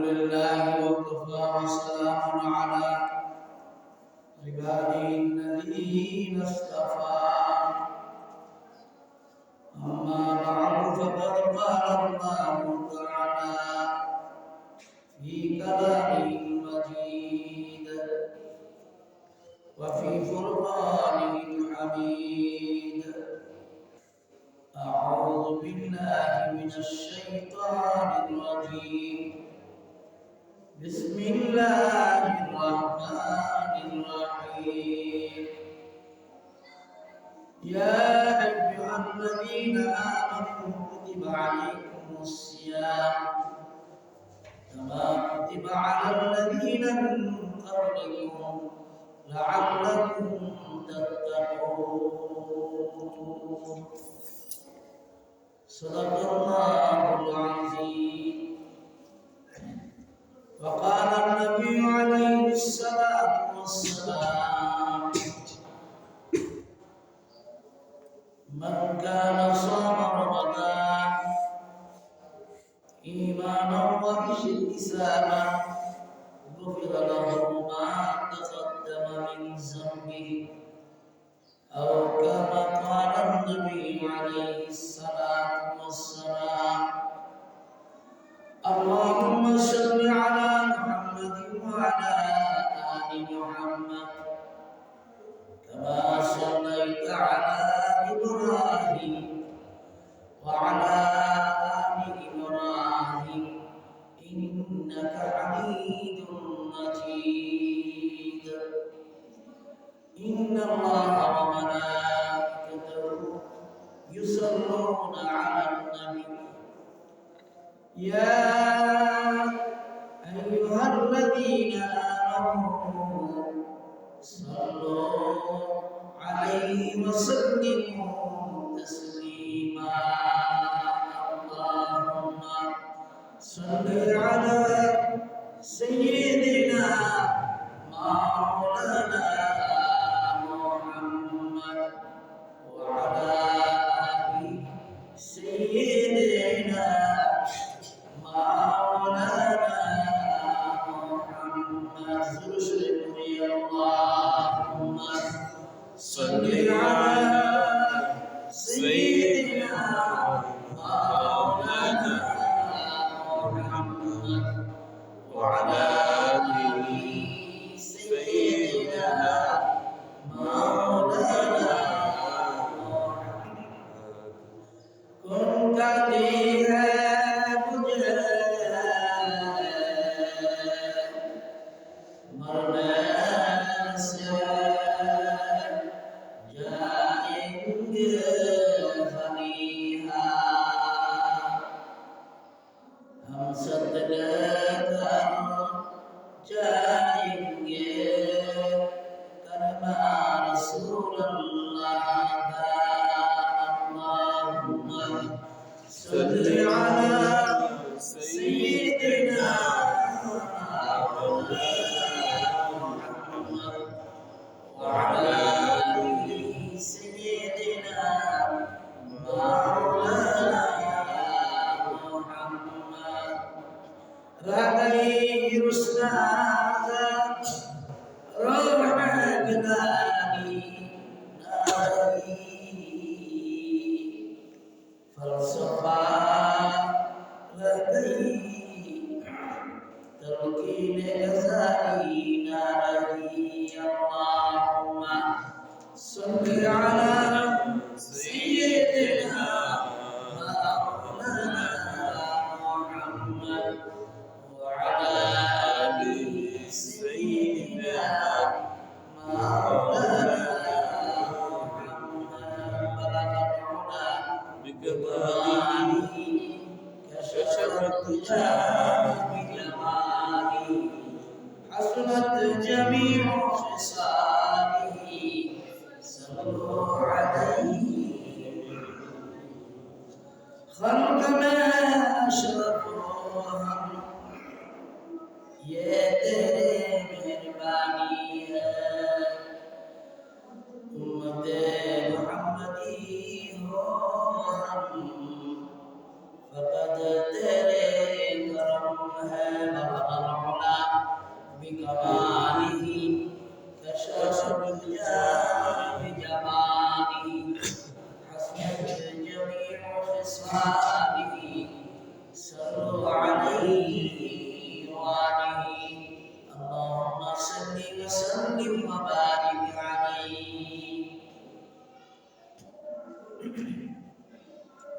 لله وكفى وسلام على عباده الذين اصطفى أما بعد فقد قال الله تعالى في كلامه المجيد وفي فرقانه الحميد أعوذ بالله من الشيطان الرجيم بسم الله الرحمن الرحيم يا أيها الذين آمنوا كتب عليكم الصيام كما كتب على الذين من قبلكم لعلكم تتقون صدق الله العظيم وقال النبي عليه الصلاة والسلام من كان صام رمضان إيمانا واحتسابا غفر له ما تقدم من ذنبه أو كما قال النبي عليه الصلاة والسلام اللهم صل على محمد وعلى آل محمد كما صليت على إبراهيم وعلى آل إبراهيم إنك حميد مجيد إن الله وملائكته يصلون على النبي يا أيها الذين آمنوا صلوا عليه وسلموا تسليما اللهم صل على سيدنا مولانا محمد وعلى آل سيدنا مولانا محمد اللهم صل على سيدنا مولانا محمد وعلى آل سيدنا مولانا محمد كن كثيرا صل على سيدنا محمد وعلى آل سيدنا مولانا محمد غير سناد روح جناني فلسفة لدي تلقين غزالي ناري اللهم صل على سيدنا مولانا محمد وعلى آل سيدنا مولانا بجماله كشف الدجى بجماله حسنت جميع خصاله صلوا عليه خلق ما أشرفهم ये तेरे मेहरबानी है उम्मते मुहम्मदी हो हम फकत तेरे करम है وآله اللهم صل وسلم وبارك عليه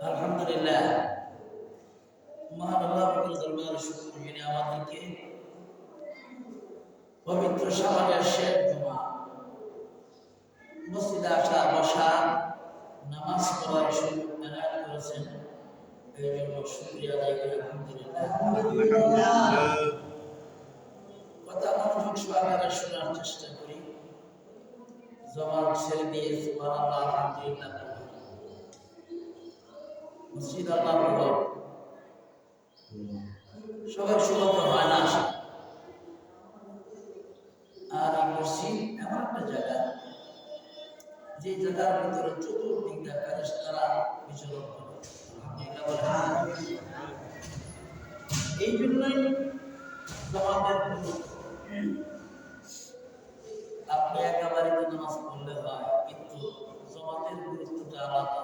আলহামদুলিল্লাহ মহান আল্লাহ পাকের দরবারে শুকর যিনি আমাদেরকে পবিত্র শাবানের শেষ জুমা মসজিদে আসা বসা নামাজ পড়ার সুযোগ এনায়েত করেছেন এই জন্য শুকরিয়া আদায় করি আলহামদুলিল্লাহ কথা মনোযোগ সহকারে শোনার চেষ্টা করি জবান ছেড়ে দিয়ে সুবহানাল্লাহ আলহামদুলিল্লাহ মসজিদ আল্লাহ বড় সবার সৌভাগ্য হয় না আসে আর এই মসজিদ এমন একটা জায়গা যে জায়গার ভিতরে চতুর্দিক দিয়ে ফেরেশতারা বিচরণ করে এই জন্যই জামাতের গুরুত্ব আপনি একেবারে নামাজ পড়লে হয় কিন্তু জামাতের গুরুত্বটা আলাদা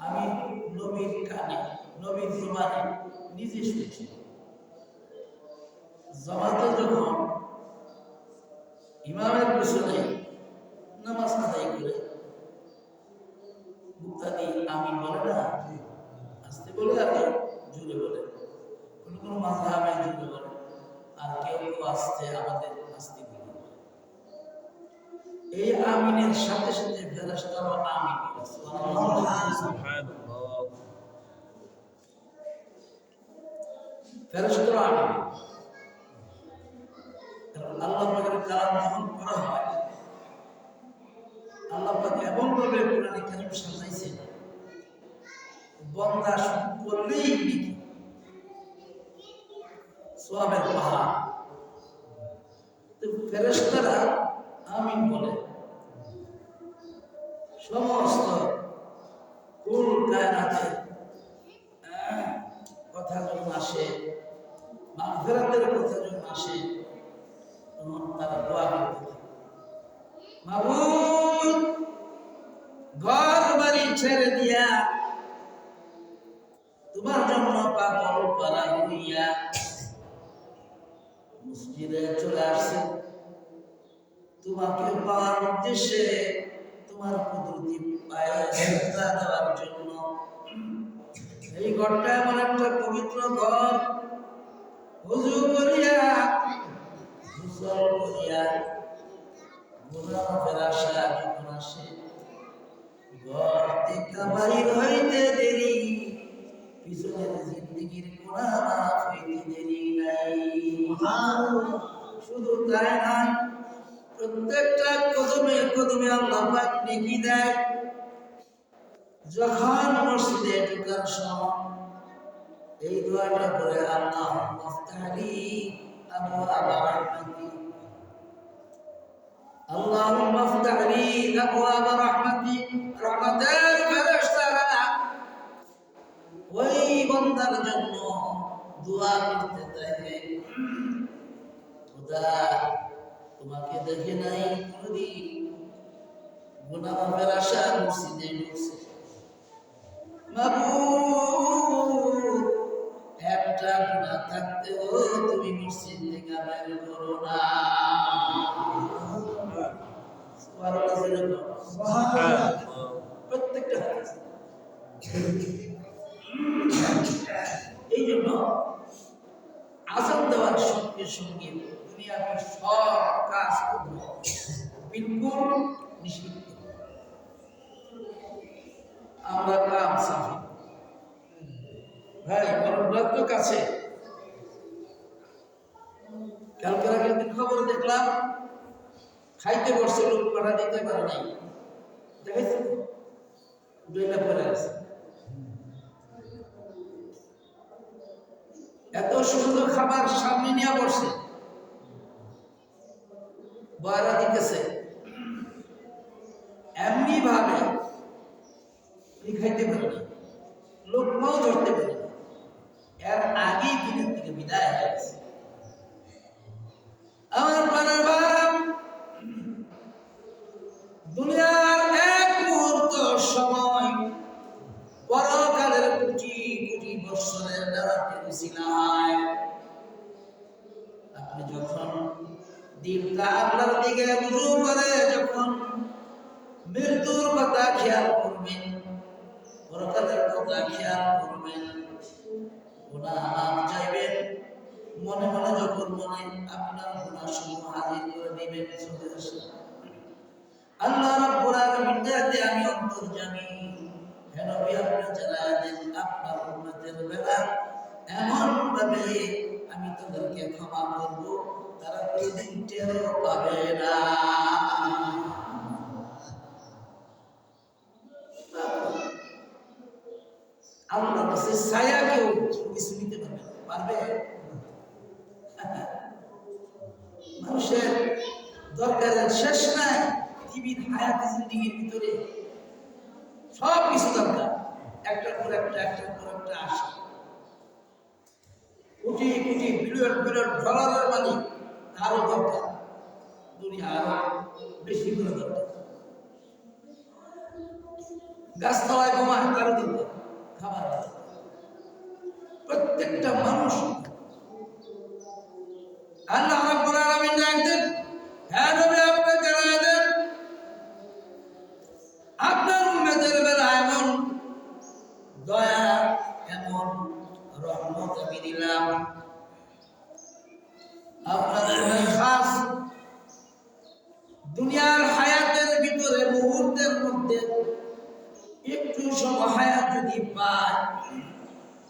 আমি নবীর কানে নবীর জবানে নিজে শুনছি জামাতে যখন ইমামের পিছনে নামাজ আদায় করে মুক্তাদি আমি বলে না আস্তে বলে আর জোরে বলে কোনো মাযহাবে জোরে বলে আর কেউ কেউ আস্তে আমাদের আস্তে বলে এই আমিনের সাথে সাথে ফেরেশতারাও আমিন বলে সুবহানাল্লাহ ফেরেশতারাও আমিন আল্লাহ পাকের কালাম যখন পড়া হয় আল্লাহ পাক এমন ভাবে কোরআনে কারীম সাজাইছেন বান্দা পড়লেই নাকি সওয়াবের পাহাড় তো ফেরেশতারা আমিন বলে সমস্ত কুল কায়নাতে কথা যখন আসে মাগফিরাতের কথা যখন আসে তখন তারা দোয়া করতে থাকে মাবুদ ঘর বাড়ি ছেড়ে দিয়া তোমার জন্য পাগল পারা হইয়া মসজিদে চলে আসছে তোমাকে পাওয়ার উদ্দেশ্যে তোমার কুদরতি পায়ে সেজদা দেওয়ার জন্য এই ঘরটা এমন একটা পবিত্র ঘর ওযু করিয়া গোসল করিয়া মুনাফের আশা যখন আসে ঘর থেকে বাহির হইতে দেরি পিছনের জিন্দেগির গুনাহ মাফ হইতে দেরি নাই শুধু তাই নয় প্রত্যেকটা কদমে কদমে আল্লাহ পাক নেকি দেয় যখন মসজিদে ঢোকার সময় এই দোয়াটা করে আল্লাহুম্মা আফতাহলি আবওয়াব রাহমাতি আল্লাহুম্মা আফতাহলি আবওয়াব রাহমাতি রহমতের ফেরেশতারা ওই বান্দার জন্য দোয়া করতে থাকে খোদা তোমাকে দেখে নাই কোনদিন গুনাহ মাফের আশা মসজিদে ঢুকছে মাবুদ একটা গুনাহ থাকতেও তুমি মসজিদ থেকে বের করো না সুবহানাল্লাহ প্রত্যেকটা হাদিস এই জন্য আযান দেওয়ার সঙ্গে সঙ্গে দুনিয়ার সব কাজ করব বিলকুল নিষিদ্ধ আমরা কাম সাফি ভাই বড় তো কাছে কালকে আগের দিন খবর দেখলাম খাইতে বসছে লোক পাঠা দিতে পারে নাই দেখাইছে দুইটা পরে আছে এত সুন্দর খাবার সামনে নিয়ে বসে বয়রা দিতেছে এমনি ভাবে খাইতে পারে না লোকমাও ধরতে পারে না এর আগেই দিনের থেকে বিদায় হয়ে গেছে আমার পাড়ার বাপ দিকে রুজু করে যখন মৃত্যুর কথা খেয়াল করবেন, পরকালের কথা খেয়াল করবেন, গুনাহ মাফ চাইবেন, মনে মনে যখন মনে আপনার গুনাহ সমূহ হাজির করে দিবেন, চলে আসে আল্লাহ রাব্বুল আলামিন যাতে আমি অন্তর্যামী, হে নবী আপনি জানায়া দেন আপনার উম্মতের বেলা এমন ভাবে আমি তাদেরকে ক্ষমা করব তারা কোনদিন টেরও পাবে না। আল্লাহর কাছে ছায়া কেউ কিছু নিতে পারবে? মানুষের দরকারের শেষ নাই। পৃথিবীর হায়াতে জিন্দেগির ভিতরে সব কিছু দরকার, একটার পর একটা একটার পর একটা আসে। কোটি কোটি বিলিয়ন বিলিয়ন ডলারের মালিক তারও দরকার, দুনিয়া আরো বেশি করে দরকার। গাছতলায় বোমা তারও দরকার, খাবার প্রত্যেকটা মানুষ। আল্লাহ রাব্বুল আলামিন জানেন, হ্যাঁ নবী আপনি জানায়া দেন আপনার উম্মতের বেলা এমন দয়া এমন রহমত আমি দিলাম, আপনাদের খাস দুনিয়ার হায়াতের ভিতরে মুহূর্তের মধ্যে একটু সময় হায়াত যদি পায়,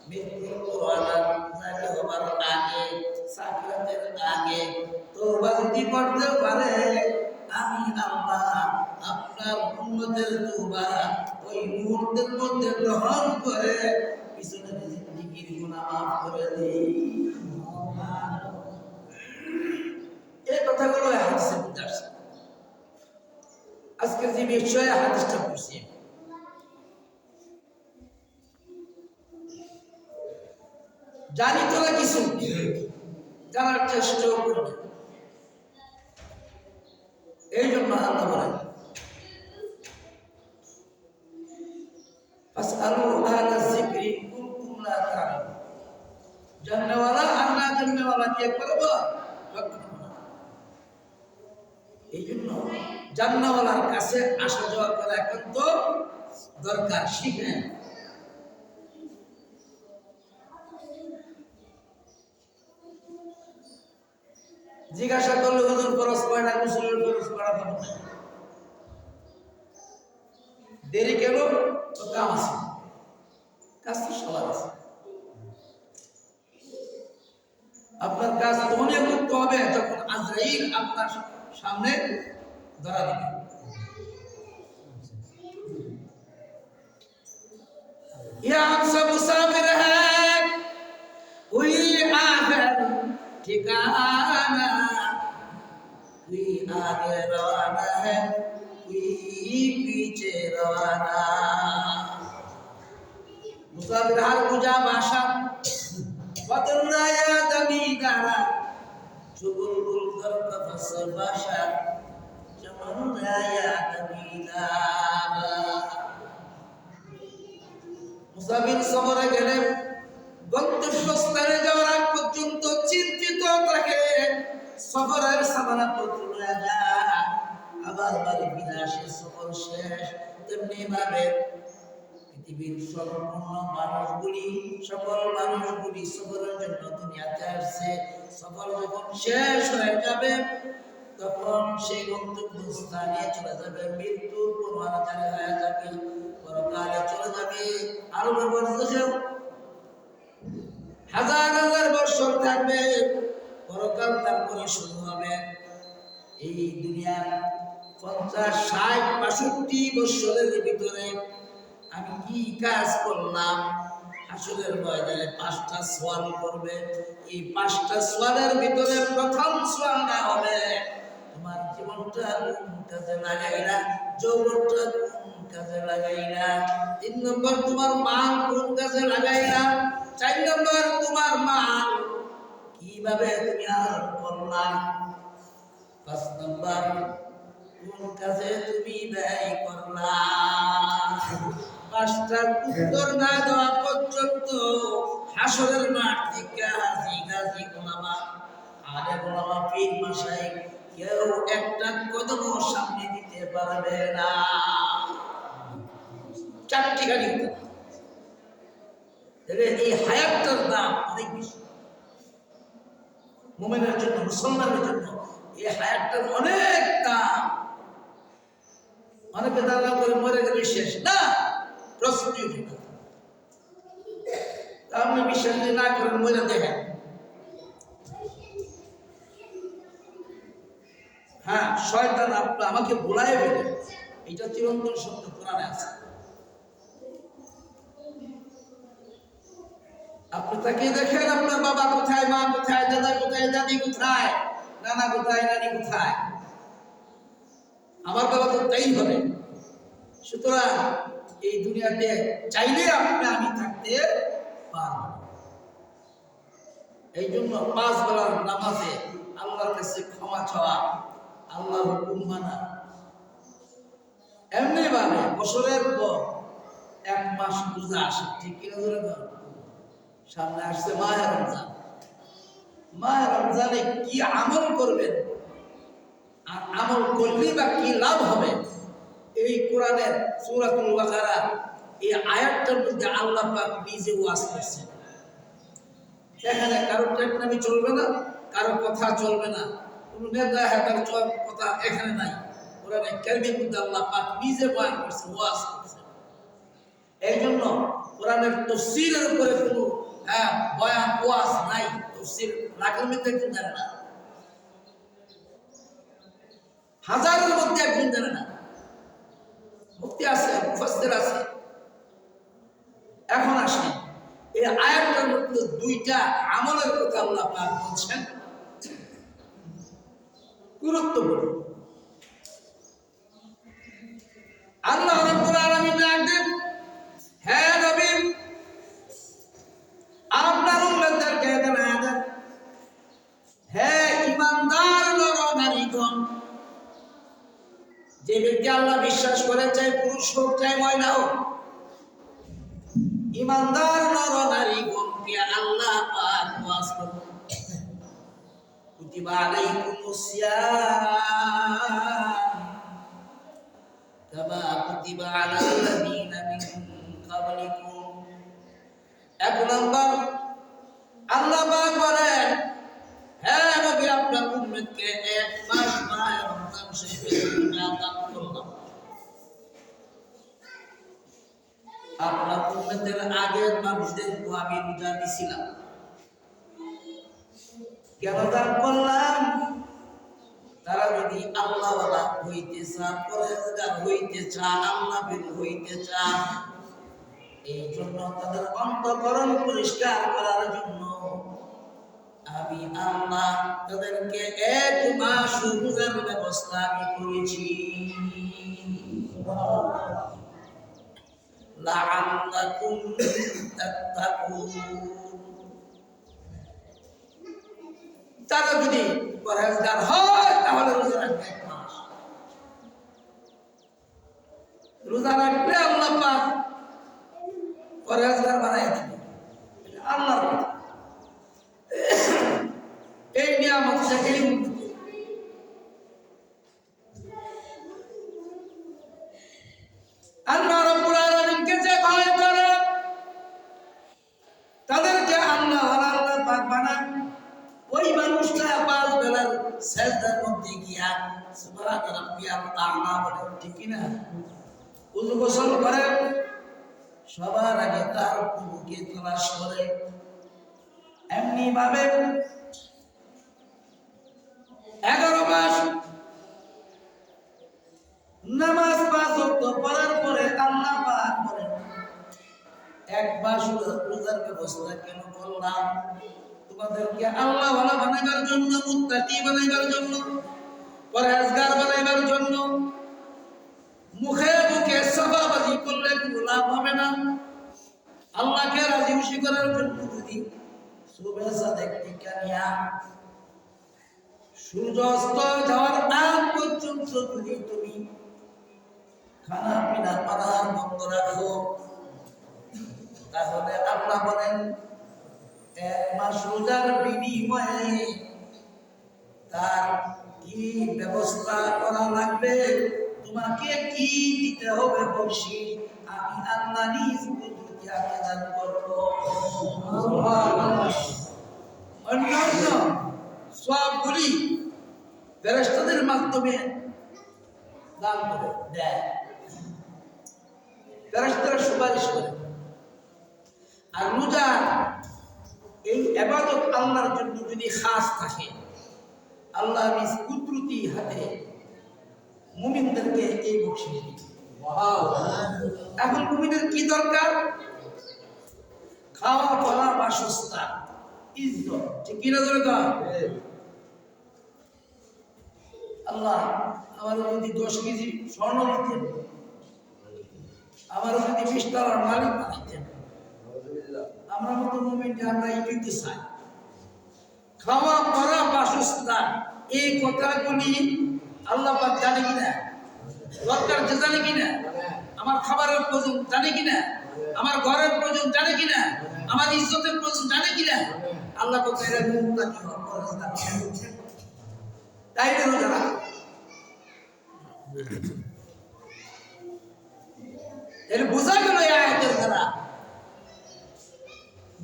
মৃত্যুর পরানার জারি হবার আগে, সাকরাতের আগে তওবা যদি করতে পারে, আমি আল্লাহ আপনার উম্মতের তওবা ওই মুহূর্তের মধ্যে গ্রহণ করে পিছনের জিন্দেগির গুনাহ মাফ করে দেই। এই কথাগুলো হাদিসে মধ্যে আছে। আজকে যে বিষয়ে হাদিসটা পড়ছি, জানি তো না কিছু, জানার চেষ্টাও করবে। এই জন্য আল্লাহ বলেন ফাসআলু আহলা যিকরি ইন কুনতুম লা তা'লামুন। জান্নাওয়ালা আর না জান্নাওয়ালা কি একবার বল? এই জন্য জান্নাওয়ালার কাছে আসা যাওয়া করা একান্ত দরকার, শিখেন। জিজ্ঞাসা করলে হুজুর ফরজ কয়টা, গোসলের ফরজ করা পাবো না, দেরি কেন? তো কাম আছে, কাজ তো সবার আছে। আপনার কাজ তখনই করতে হবে যখন আজরাইল আপনার সামনে ধরা দিবে। ইয়া আমসা মুসাফির হ্যায় ওই আখের ঠিকানা, कोई आगे रवाना है कोई पीछे रवाना। मुसाफिर हाल पूजा भाषा वतनाया दमीदारा चुगुल कर कफस भाषा जमनाया दमीदारा। मुसाफिर सफरे গেলে গন্তব্যস্থানে যাওয়ার আগ পর্যন্ত চিন্তিত থাকে, সফরের সামানাপত্র লয়ে যায়, আবার বাড়ি ফিরে আসে, সফর শেষ। তেমনি ভাবে পৃথিবীর সম্পূর্ণ মানুষগুলি, সকল মানুষগুলি সফরের জন্য দুনিয়াতে আসছে। সফর যখন শেষ হয়ে যাবে তখন সেই গন্তব্যস্থানে চলে যাবে, মৃত্যুর পরোয়ানা জারি হয়ে যাবে, পরকালে চলে যাবে। আরো বলতেছে হাজার হাজার বছর থাকবে, পরকাল তারপরে শুরু হবে। এই দুনিয়ার 50, 60, 65 বছরের ভিতরে আমি কি কাজ করলাম? হাসরের ময়দানে 5টা সওয়াল করবে। এই 5টা সওয়ালের ভিতরে প্রথম সওয়ালটা হবে তোমার জীবনটা কোন কাজে লাগাইলা, যৌবনটা কোন কাজে লাগাইলা। 3 নম্বর তোমার মাল কোন কাজে লাগাইলা। 4 নম্বর তোমার মাল কিভাবে তুমি আহরণ করলা। 5 নম্বর কোন কাজে তুমি ব্যয় করলা। 5টার উত্তর না দেওয়া পর্যন্ত হাসরের মাঠ থেকে হাজি গাজী ওলামা, আলেম ওলামা, পীর মাশায়েখ কেউ একটা কদম সামনে দিতে পারবে না। চারটি গাড়ি এই হায়াতটার দাম অনেক বেশি মুমিনের জন্য, মুসলমানের জন্য এই হায়াতটার অনেক দাম। অনেকে দাঁড়া করে মরে গেলে শেষ না, প্রস্তুতি উঠে না। আপনি বিশ্বাস না করেন, মরে দেখেন। হ্যাঁ, শয়তান আমাকে ভুলায় ফেলে, এটা চিরন্তন সত্য, কোরআনে আছে। আপনি তাকে দেখেন, আপনার বাবা কোথায়, মা কোথায়, দাদা কোথায়, দাদি কোথায়, নানা কোথায়, নানি কোথায়। আমার বাবা তো তাই হবে। সুতরাং এই দুনিয়াতে চাইলে আমি থাকতে পারবো। এই জন্য 5 বেলার নামাজে আল্লাহর কাছে ক্ষমা চাওয়া, আল্লাহর হুকুম মানা। এমনি ভাবে বছরের পর 1 মাস রোজা আসে, ঠিক কিনা ধরে দাও। সামনে আসছে মাহে রমজান। মাহে রমজানে কি আমল করবেন আর আমল করলে বা কি লাভ হবে, এই কোরআনের সূরাতুল বাকারা এই আয়াতটার মধ্যে আল্লাহ পাক নিজে ওয়াজ করছেন। এখানে কারো টেকনামি চলবে না, কারো কথা চলবে না, কোন নেতা হাতার কথা এখানে নাই। কোরআনে কারিমের মধ্যে আল্লাহ পাক নিজে বয়ান করছেন, ওয়াজ করছেন। এই জন্য কোরআনের তাফসীরের উপরে কোনো বয়ান ওয়াজ নাই। তাফসীর লাখের মধ্যে একজন জানে না, হাজারের মধ্যে একজন জানে না। মুফতি আছে, মুফাসসির আছে। এখন আসে এই আয়াতটার মধ্যে 2টা আমলের কথা আল্লাহ পাক বলছেন, গুরুত্বপূর্ণ। আল্লাহ রাব্বুল আলামিন ডাকেন, হে নবী, আপনার উম্মতদেরকে জানায় দেন, হে ঈমানদার নর-নারীগণ, যে ব্যক্তি আল্লাহ বিশ্বাস করে, চাই পুরুষ হোক চাই মহিলা হোক, ঈমানদার নর-নারীগণকে আল্লাহ পাক ওয়াজ করেন, কুতিবা আলাইকুমুস সিয়াম কামা কুতিবা আলাল্লাযীনা মিন ক্বাবলিকুম। 1 নম্বর আল্লাহ পাক বলেন, হে নবী, আপনার উম্মতকে 1 মাস মাহে রমজান শরীফের দান করলাম। আপনার উম্মতের আগের মানুষদেরকে আমি রোজা দিছিলাম। কেন দান করলাম? তারা যদি আল্লাহওয়ালা হইতে চান, পরহেজগার হইতে চান, আল্লাহ ভীরু হইতে চান, এই জন্য তাদের অন্তঃকরণ পরিষ্কার করার জন্য আমি আল্লাহ তাদেরকে 1 মাস রোজার ব্যবস্থা আমি করেছি। লাআল্লাকুম তাত্তাকুন। তারা যদি পরহেজগার হয় তাহলে রোজা রাখবে 1 মাস। রোজা রাখলে আল্লাহ পাক পরহেজগার বানায় দিবে, আল্লাহর কথা। এই নিয়ামত সেই আল্লাহ রাব্বুল আলামিনকে যে ভয় করে তাদেরকে আল্লাহ পাক বানান। ওই মানুষটা 5 বেলার সিজদার মধ্যে গিয়া সুবহান রাব্বিয়াল আ'লা বলে, ঠিক না? ওযু গোসল করে সবার আগে তার মুখে তালাশ করে। এমনি ভাবে 11 মাস নামাজ 5 ওয়াক্ত পড়ার পরে আল্লাহ পাক বলেন, 1 মাস রোজার ব্যবস্থা কেন করলাম? তোমাদেরকে আল্লাহ ওয়ালা বানাবার জন্য, মুত্তাকি বানাবার জন্য, পরহেজগার বানাবার জন্য। মুখে মুখে সাফাবাজি করলে কোনো লাভ হবে না। আল্লাহকে রাজি খুশি করার জন্য যদি সুবহ সাদেক থেকে নিয়া সূর্য অস্ত যাওয়ার আগ পর্যন্ত যদি তুমি খানা পিনা পানাহার বন্ধ রাখো, তাহলে আল্লাহ বলেন 1 মাস রোজার বিনিময়ে তার কি ব্যবস্থা করা লাগবে, তোমাকে কি দিতে হবে বলছি, আমি আল্লাহ নিজ কুদরতি আদান করব। অন্যান্য সবগুলি ফেরেশতাদের মাধ্যমে দান করে দেয়, ফেরেশতারা সুপারিশ করে। আর রোজা এই ইবাদত আল্লাহর জন্য যদি খাস থাকে, আল্লাহ নিজ কুদরতি হাতে মুমিনদেরকে এই বকশিশ দিবেন। এখন মুমিনের কি দরকার? খাওয়া পরা বাসস্থান, ইজ্জত, ঠিক কিনা দরকার? আল্লাহ আমার যদি 10 কেজি স্বর্ণ দিতেন, আমার যদি 20 টাকার মালিক বানাইতেন, আমরা মতো মুমিনকে আমরা দিতে চাই। খাওয়া পরা বাসস্থান, এই কথাগুলি আল্লাহ পাক জানে কিনা? দরকার যে জানে কিনা? আমার খাবারের প্রয়োজন জানে কিনা? আমার ঘরের প্রয়োজন জানে কিনা? আমার ইজ্জতের প্রয়োজন জানে কিনা? আল্লাহ পাক এর মুত্তাকি হওয়া, তাই না যারা এর বোঝা গেল এই আয়াতের দ্বারা,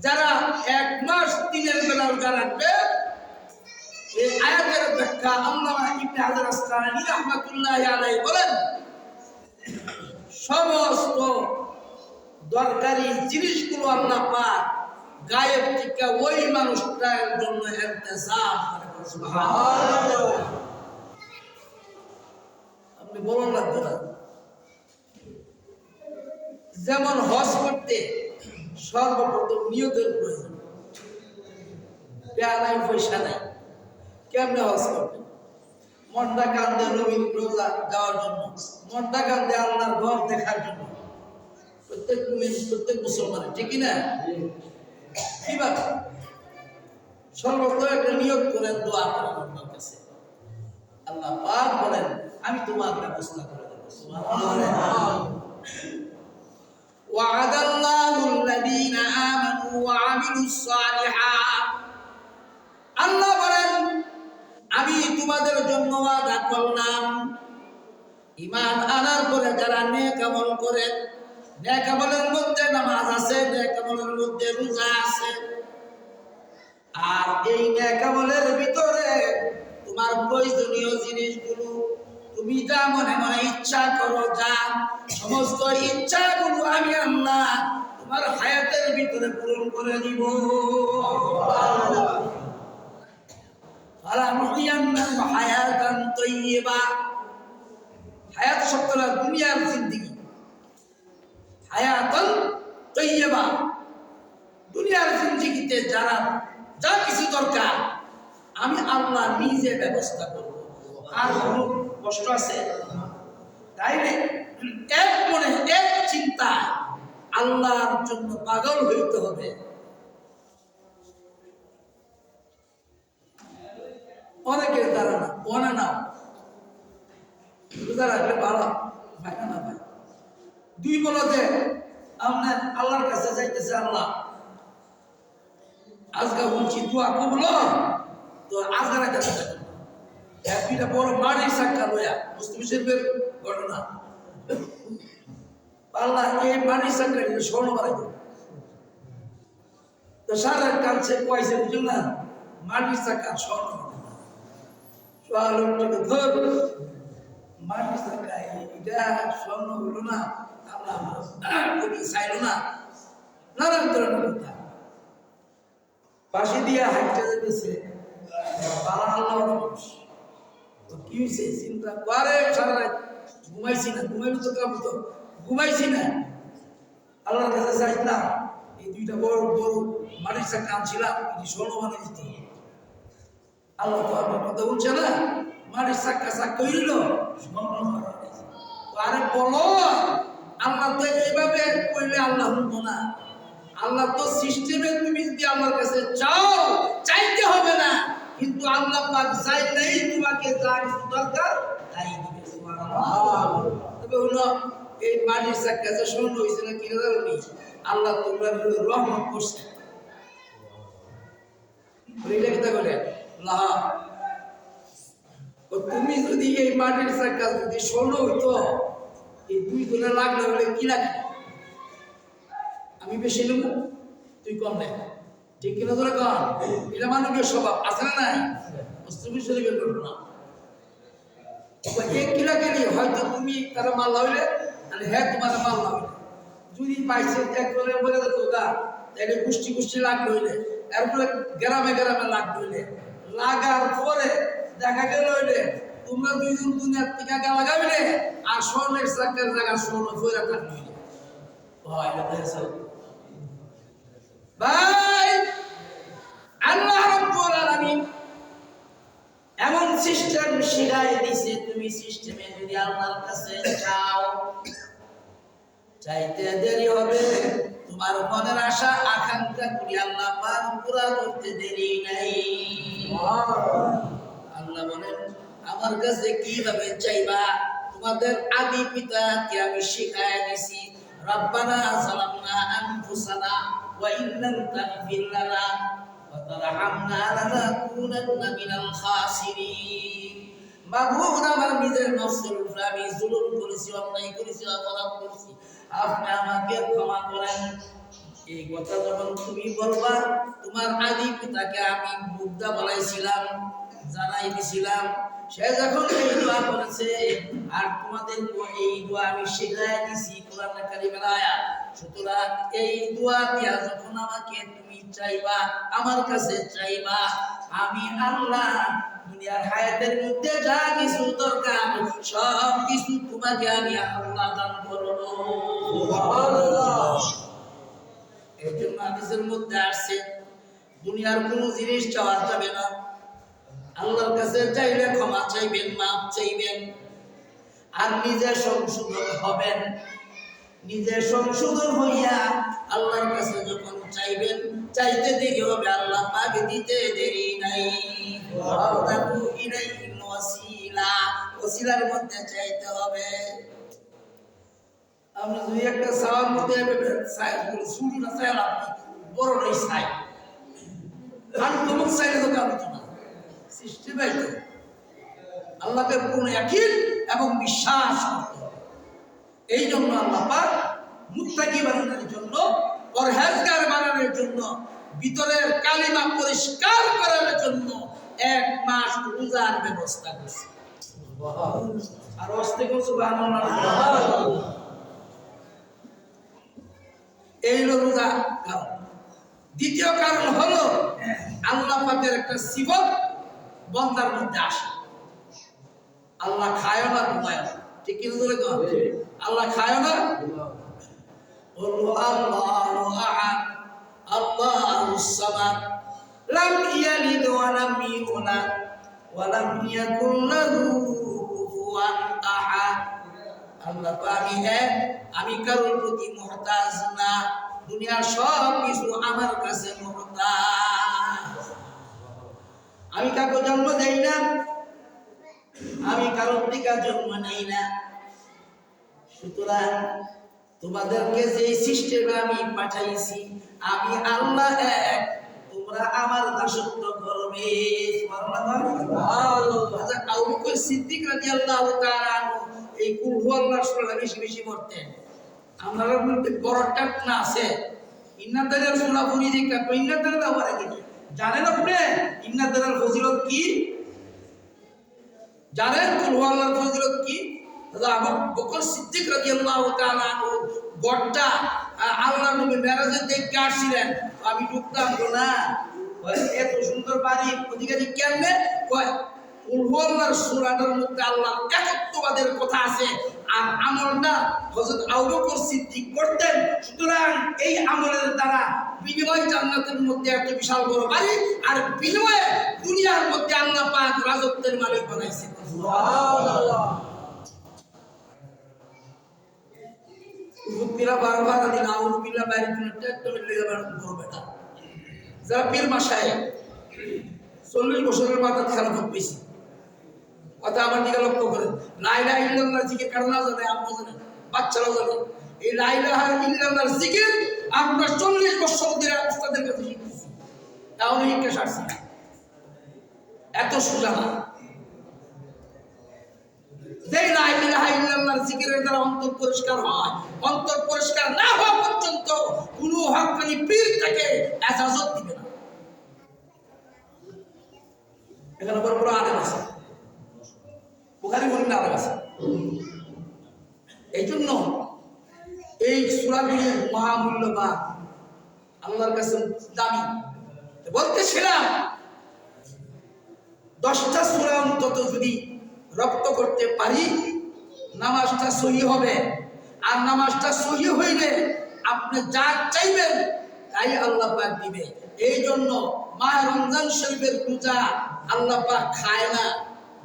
যারা 1 মাস দিনের বেলা রোজা রাখবে, এই আয়াতের ব্যাখ্যা আল্লামা ইবনে হাজার আসকালানী রাহমাতুল্লাহি আলাইহি বলেন, সমস্ত দরকারি জিনিসগুলো আল্লাহ পাক গায়েব থেকে ওই মানুষটার জন্য ইন্তজাম করে। সুবহানাল্লাহ। আপনি বলুন না তো, যেমন হজ করতে সর্বপ্রথম নিয়তের প্রয়োজন, নাই পয়সা নাই, কেমনে হজ করবেন? মনটা কান্দে নবীর রোজা যাওয়ার জন্য, মনটা কান্দে আল্লাহর ঘর দেখার জন্য, প্রত্যেক মুসলমানের, ঠিক না? কিভাবে? সর্বপ্রথম একটা নিয়ত করেন, দোয়া করেন আল্লাহর কাছে। আল্লাহ পাক বলেন, আমি তোমার ব্যবস্থা করে দেব। সুবহানাল্লাহ। وعد الله الذين آمنوا وعملوا الصالحات, আল্লাহ বলেন আমি তোমাদের জন্য ওয়াদা করলাম, ঈমান আনার পরে যারা নেক আমল করে, নেক আমলের মধ্যে নামাজ আছে, নেক আমলের মধ্যে রোজা আছে, আর এই নেক আমলের ভিতরে তোমার প্রয়োজনীয় জিনিসগুলো তুমি যা মনে মনে ইচ্ছা করো, যা সমস্ত ইচ্ছাগুলো আমি আল্লাহ তোমার হায়াতের ভিতরে পূরণ করে দিব। হায়াতান তাইয়্যিবা, হায়াত শব্দটা দুনিয়ার জিন্দেগি, হায়াতান তাইয়্যিবা, দুনিয়ার জিন্দেগিতে যারা যা কিছু দরকার আমি আল্লাহ নিজে ব্যবস্থা করব। আর কোনো কষ্ট আছে? তাইলে এক মনে এক চিন্তা আল্লাহর জন্য পাগল হইতে হবে। অনেকের দ্বারা না, ওনা নাও রোজা রাখলে ভালো ভাই না ভাই, দুই বলতে আপনার আল্লাহর কাছে যাইতেছে, আল্লাহ আজকে বলছি দোয়া কবুল, তো আজকে রাখতে একটা বড় মাটির সাক্ষা লয়া মুসলিম শরীফের ঘটনা, আল্লাহ এই মাটির সাক্ষা স্বর্ণ বাড়াই তো সারা কাছে পয়সা বুঝল না, মাটির সাক্ষা স্বর্ণ লোকটাকে ধর, মাটির সাক্ষা এটা স্বর্ণ হলো না, আল্লাহ চাইল না, নানান ধরনের কথা পাশে দিয়ে হাঁটতে যেতেছে, আল্লাহ মানুষ কি হয়েছে চিন্তা করে, সারা রাত ঘুমাইছি না, ঘুমাইলে তো কাম তো ঘুমাইছি না, আল্লাহর কাছে চাইছিলাম এই দুইটা বড় বড় মাটির চাকা আনছিলাম, স্বর্ণ বানিয়ে দিত। আল্লাহ তো আমার কথা বলছে না, মাটির চাকা চাকা হইল আরে বলো, আল্লাহ তো এইভাবে কইলে আল্লাহ শুনবো না, আল্লাহ তো সিস্টেমে তুমি যদি আমার কাছে চাও, চাইতে হবে না, কিন্তু আল্লাহ পাক চাইলেই তোমাকে যা কিছু দরকার তাই দিবে। সুবহানাল্লাহ। তবে হলো এই মাটির চাকা যে স্বর্ণ হয়েছে না কিনে জানি, আল্লাহ তোমরা রহমত করছে, এটা কথা বলে তুমি যদি এই মাটির চাকা যদি স্বর্ণ হইতো, এই 2 জনের লাগলে বলে কি লাগে, আমি বেশি নেব তুই কম নে, ঠিক কিনা ধরে কম। এটা মানবীয় স্বভাব আছে না নাই? মুসলিম শরীফের ঘটনা। এক কিলা গেলি হয়তো তুমি তারা মাল হইলে, তাহলে হ্যাঁ তোমার মাল হইলে যদি পাইছে এক করে বলে তো গা, তাহলে গোষ্ঠী গোষ্ঠী লাগ হইলে, এরপরে গ্রামে গ্রামে লাগ হইলে, লাগার পরে দেখা গেল হইলে তোমরা 2 জন দুনিয়ার থেকে আগে লাগাইলে আর স্বর্ণের চাকার জায়গা স্বর্ণ ফেরা থাকবে। ভাই আল্লাহ রাব্বুল আলামিন এমন সিস্টেম শিখাই দিছে, তুমি সিস্টেমে যদি আল্লাহর কাছে চাও, চাইতে দেরি হবে, তোমার মনের আশা আকাঙ্ক্ষা করি আল্লাহ পাক পুরা করতে দেরি নাই। আল্লাহ বলেন আমার কাছে কিভাবে চাইবা, তোমাদের আদি পিতাকে আমি শিখায় দিছি। রব্বানা যালামনা আনফুসানা ওয়া ইল্লাম তাগফির লানা ওয়া তারহামনা লানাকুনান্না মিনাল খাসিরিন। মাবুদ, আমার নিজের নফসের উপরে আমি জুলুম করেছি, অন্যায় করেছি, অপরাধ করেছি, আপনি আমাকে ক্ষমা করেন। এই কথা যখন তুমি বলবা, তোমার আদি পিতাকে আমি মুগ্ধা বলাইছিলাম, জানাই দিছিলাম, সে যখন এই দোয়া করেছে আর তোমাদের এই দোয়া আমি শিখাই দিছি কোরআন কারীমের আয়াত। সুতরাং এই দোয়া দিয়া যখন আমাকে তুমি চাইবা, আমার কাছে চাইবা, আমি আল্লাহ দুনিয়ার হায়াতের মধ্যে যা কিছু দরকার সব কিছু তোমাকে আমি আল্লাহ দান করব। সুবহানাল্লাহ। এই জন্য হাদিসের মধ্যে আসছে দুনিয়ার কোনো জিনিস চাওয়া যাবে না, আল্লাহর কাছে চাইলে ক্ষমা চাইবেন, মাফ চাইবেন, আর নিজে সংশোধন হবেন। নিজে সংশোধন হইয়া আল্লাহর কাছে যখন চাইবেন, চাইতে দেরি হবে, আল্লাহ পাক দিতে দেরি নাই। ওয়াবতাগু ইলাইহিল ওয়াসিলা, ওসিলার মধ্যে চাইতে হবে। আমরা যদি একটা সাওয়ার মধ্যে সাইজ বলি শুরু না চাইলে আপনি বড় নাই চাই, আর তোমার চাইলে তো কারণ না সিস্টেম আছে। আল্লাহকে পূর্ণ ইয়াকিন এবং বিশ্বাস করতে হবে। এই জন্য আল্লাহ পাক মুত্তাকি বানানোর জন্য, পরহেজগার বানানোর জন্য, ভিতরের কালিমা পরিষ্কার করার জন্য 1 মাস রোজার ব্যবস্থা করছে। আর অস্তে কোন সুবহানাল্লাহ। এই হলো রোজা কারণ। দ্বিতীয় কারণ হলো আল্লাহ পাকের একটা সিফত বান্দার মধ্যে আসে। আল্লাহ খায় না, ঘুমায় না, ঠিক কি বলে তো? আল্লাহ খায় না। আল্লাহু আহাদ আল্লাহুস সামাদ লাম ইয়ালিদ ওয়া লাম ইউলাদ ওয়া লাম ইয়াকুল লাহু কুফুয়ান আহাদ। আল্লাহ পাক এক, আমি কারোর প্রতি মুহতাজ না, দুনিয়ার সব কিছু আমার কাছে মুহতাজ। আমি কাউকে জন্ম দেই না, আমি কারোর থেকে জন্ম নেই না। সুতরাং তোমাদেরকে যে সিস্টেমে আমি পাঠাইছি, আমি আল্লাহ এক, তোমরা আমার দাসত্ব করবে। সুবহানাল্লাহ। আবু বকর সিদ্দিক রাদিয়াল্লাহু তাআলা এই কুল হুয়াল্লাহ সূরা বেশি বেশি পড়তেন। আমাদের মধ্যে বড়টা না আছে ইন্নাদারের সূরা পড়ি দেখা তো ইন্নাদারের আবার কি জানেন আপনি? ইন্নাদারের ফজিলত কি জানেন? কুল হুয়াল্লাহর ফজিলত কি? আবু বকর সিদ্দিক রাদিয়াল্লাহু তাআলা আনহু গড়টা আল্লাহ নবী মেরাজে দেখে আসছিলেন, আমি ঢুকতাম না, এত সুন্দর বাড়ি অধিকারী কেমনে? কয় কুল হুয়াল্লাহর সূরাটার মধ্যে আল্লাহর একত্ববাদের কথা আছে, আর আমলটা হযরত আবু বকর সিদ্দিক করতেন। সুতরাং এই আমলের দ্বারা বিনিময় জান্নাতের মধ্যে একটা বিশাল বড় বাড়ি, আর বিনিময়ে দুনিয়ার মধ্যে আল্লাহ পাক রাজত্বের মালিক বানাইছেন। সুবহানাল্লাহ। মুক্তিরা বারবার দিন আউযুবিল্লাহ বাইরে একটা লেগে করবে না। যারা পীর মাশায়েখ 40 বছরের মাথা খারাপ বেশি কথা আমার দিকে লক্ষ্য করেন। লা ইলাহা ইল্লাল্লাহর জিকির কারণা জানে, আপনি জানেন, বাচ্চারাও জানেন। এই লা ইলাহা ইল্লাল্লাহর জিকির আমরা 40 বছর ধরে উস্তাদের কাছে শিখতেছি, তাও শিক্ষা সারছি, এত সোজা না। যেই লা ইলাহা ইল্লাল্লাহর জিকিরের দ্বারা অন্তর পরিষ্কার হয়, অন্তর পরিষ্কার না হওয়া পর্যন্ত কোনো হক্কানি পীর তাকে ইজাজত দিবে না। এখানে বড় বড় আলেম আছে, বুখারী মুসলিম আলেম আছে। এই জন্য এই সূরাগুলি মহামূল্যবান, আল্লাহর কাছে দামি। বলতেছিলাম 10টা সূরা অন্তত যদি রপ্ত করতে পারি নামাজটা সহি হবে। আর নামাজটা সহি হইলে আপনি যা চাইবেন তাই আল্লাহ পাক দিবে। এই জন্য মাহে রমজান শরীফের পূজা আল্লাহ পাক খায় না।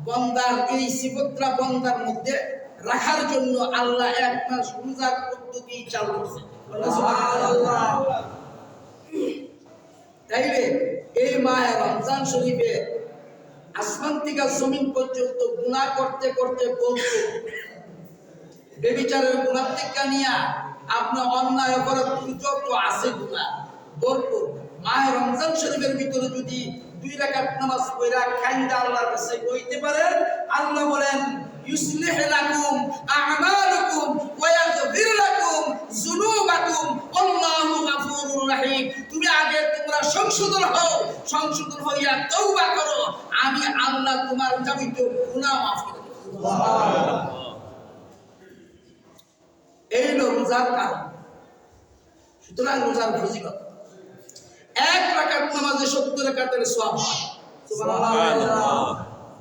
বান্দার এই সিফতরা বান্দার মধ্যে রাখার জন্য আল্লাহ এক মাস পূজার পদ্ধতি চালু করেছে। সুবহানাল্লাহ। তাইলে এই মাহে রমজান শরীফে আসমান থেকে জমিন পর্যন্ত গুনাহ করতে করতে বলতো, বেবিচারের গুনাহ থেকে নিয়া আপনার অন্যায় অপরাধ যত আছে গুনাহ ভরপুর। মাহে রমজান শরীফের ভিতরে যদি 2 রাকাত নামাজ পড়া কান্দা আল্লাহর কাছে কইতে পারেন, আল্লাহ বলেন ইউসলিহ লাকুম আ'মালুকুম ওয়া ইয়াগফির লাকুম যুনুবাকুম আল্লাহু গফুরুর রহিম। তুমি আগে তোমরা সংশোধন হও, সংশোধন হইয়া তওবা করো, আমি আল্লাহ তোমার যাবতীয় গুনাহ মাফ করে দেব। সুবহানাল্লাহ। এই হলো রোজার কারণ। সুতরাং রোজার ফজিলত 1 রাকাত নামাজে 70 রাকাতের সওয়াব। সুবহানাল্লাহ।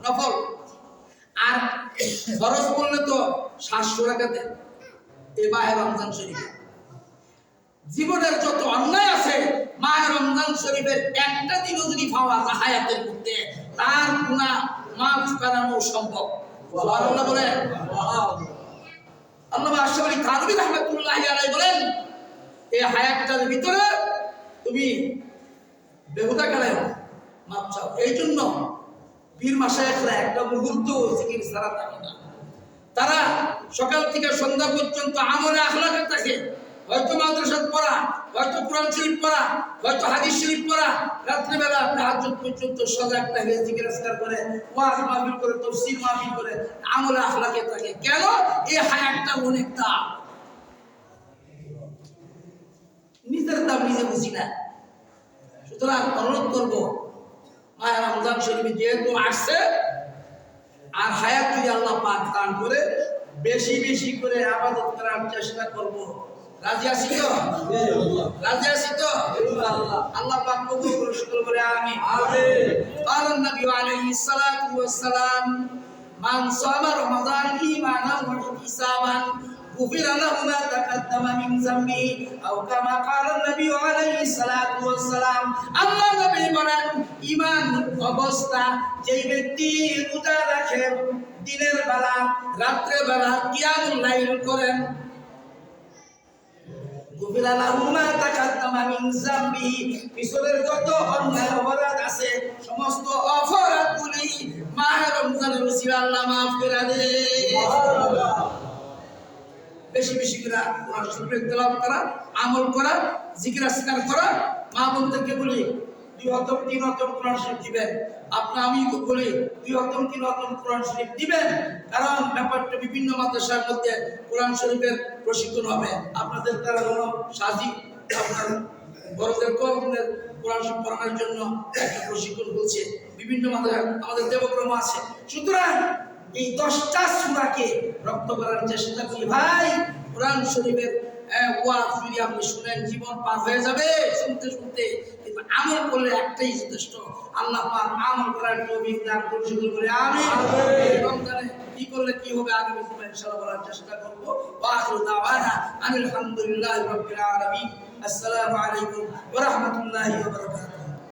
নফল আর ফরজ পড়লে তো 700 রাকাতে। এই মাহে রমজান শরীফে জীবনের যত অন্যায় আছে মাহে রমজান শরীফের একটা দিনও যদি পাওয়া যায় হায়াতের মধ্যে, তার গুনাহ মাফ করানো সম্ভব। সুবহানাল্লাহ বলেন। আল্লামা আশরাফ আলী থানভী রাহমাতুল্লাহি আলাইহি বলেন, এই হায়াতটার ভিতরে তুমি বেহুদা কারায় মাপ চাও। এই জন্য পীর মাশায়েখরা একটা মুহূর্ত জিকির ছাড়া থাকে না। তারা সকাল থেকে সন্ধ্যা পর্যন্ত আমলে আখলাকে থাকে। হয়তো মাদ্রাসা পড়া, হয়তো কোরআন শরীফ পড়া, হয়তো হাদিস শরীফ পড়া, রাত্রে বেলা তাহাজ্জুদ পর্যন্ত সজাগ থাকে, জিকির আজকার করে, ওয়াজ মাহফিল করে, তাফসীর মাহফিল করে, আমলে আখলাকে থাকে। কেন? এই হায়াতটা অনেক দাম। নিজের দাম নিজে বুঝি না। সুতরাং অনুরোধ করবো, মাহে রমজান শরীফে যেহেতু আসছে, আর হায়াত যদি আল্লাহ পাক দান করে বেশি বেশি করে ইবাদত করার চেষ্টা করব। রাজি আছি তো? রাজি আছি তো? আল্লাহ পাক কবুল করুন, সকল বলে আমিন। আমিন। قال النبي عليه الصلاة والسلام من صام رمضان إيمانا واحتسابا غفر له ما تقدم من ذنبه أو كما قال النبي عليه الصلاة والسلام। আল্লাহ নবী বলেন, ঈমান অবস্থা যেই ব্যক্তি রোজা রাখে, দিনের বেলা রাত্রে বেলা কিয়ামুল লাইল করেন, غفر له ما تقدم من ذنبه, পিছনের যত অন্যায় অপরাধ আছে সমস্ত অপরাধগুলি মাহে রমজানের ওসিলা আল্লাহ মাফ করে দেয়। সুবহানাল্লাহ। বেশি বেশি করে কোরআন শরীফের তেলাওয়াত করা, আমল করা, জিকির আজকার করা। মা বোনদেরকে বলি 2 খতম 3 খতম কোরআন শরীফ দিবেন। আমি বলি 2 খতম 3 খতম কোরআন শরীফ দিবেন। কারণ ব্যাপারটা বিভিন্ন মাদ্রাসার মধ্যে কোরআন শরীফের প্রশিক্ষণ হবে। আপনাদের তারা হলো সাজি, আপনার বড়দেরকেও আপনাদের কোরআন শরীফ পড়ানোর জন্য একটা প্রশিক্ষণ বলছে। বিভিন্ন মাদ্রাসা আমাদের দেবক্রম আছে। সুতরাং এই 10টা সূরাকে রপ্ত করার চেষ্টা করি ভাই। কোরআন শরীফের ওয়াজ যদি আপনি শুনেন জীবন পার হয়ে যাবে শুনতে শুনতে, কিন্তু আমল করলে একটাই যথেষ্ট। আল্লাহ পাক আমল করার তৌফিক দান করুন, বলে আমিন। রমজানে কি করলে কি হবে আগামী সময় ইনশাআল্লাহ বলার চেষ্টা করব। ওয়া আখিরু দাওয়ানা আলহামদুলিল্লাহি রাব্বিল আলামিন। আসসালামু আলাইকুম ওয়া রাহমাতুল্লাহি ওয়া বারাকাতুহু।